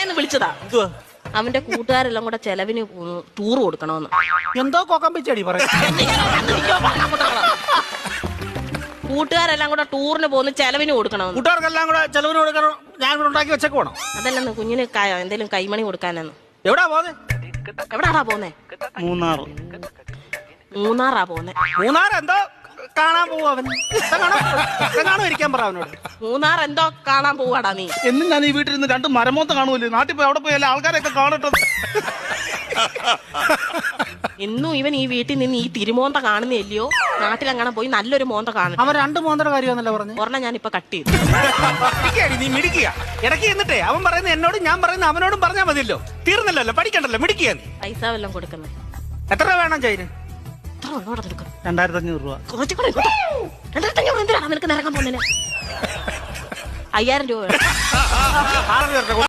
പറയാന്ന് വിളിച്ചതാ. എന്തുവാ? അവന്റെ കൂട്ടുകാരെല്ലാം കൂടെ ചെലവിന് ടൂർ കൊടുക്കണമെന്ന്. എന്തോ കോക്കമ്പിച്ചടി പറയാ. കൂട്ടുകാരെല്ലാം കൂടെ ടൂറിന് പോകുന്ന ചെലവിന് കൊടുക്കണമെന്ന്. കൂട്ടുകാർക്കെല്ലാം കൂടെ ചെലവിന് കൊടുക്കണം. ഞാൻ കൂടെ ഉണ്ടാക്കി വെച്ചേക്ക് വേണം. അതല്ലെന്ന് കുഞ്ഞിന് എന്തേലും കൈമണി കൊടുക്കാനെന്ന്. എവിടാ പോന്നെ? എവിടാടാ പോന്നെ? മൂന്നാറാ പോന്നെ. മൂന്നാർ എന്തോ കാണാൻ പോവും അവൻ. കാണോ ഇരിക്കാൻ പറ അവനോട്. മൂന്നാർ എന്തോ കാണാൻ പോവാടാ നീ. എന്നും ഞാൻ ഈ വീട്ടിൽ നിന്ന് 2 മരമോത്ത കാണുമല്ലോ. നാട്ടിൽ പോയി അവിടെ പോയി എല്ലാ ആൾക്കാരെയൊക്കെ കാണട്ടെ. ഇന്നും ഇവൻ ഈ വീട്ടിൽ നിന്ന് ഈ തിരുമോന്ത കാണുന്നില്ലയോ? നാട്ടിലെങ്ങനെ പോയി നല്ലൊരു മോന്ത കാണും. അവൻ 2 മോന്തയുടെ കാര്യമാണല്ലോ പറഞ്ഞു. ഒരെണ്ണം ഞാൻ ഇപ്പൊ കട്ട് ചെയ്തു. നീ മിടിക്കുക. ഇടയ്ക്ക് എന്നിട്ടേ അവൻ പറയുന്ന എന്നോടും ഞാൻ പറയുന്ന അവനോടും പറഞ്ഞാൽ മതിയല്ലോ. തീർന്നല്ലോ, പഠിക്കണ്ടല്ലോ, മിടിക്കുക. പൈസ വല്ലതും കൊടുക്കുന്നത് എത്ര രൂപ വേണം ചൈന്? 2500 രൂപ. 2500 എന്തിനാണ് നിനക്ക് നിറങ്ങാൻ പോകുന്നതിന്? 5000 രൂപ വേണം.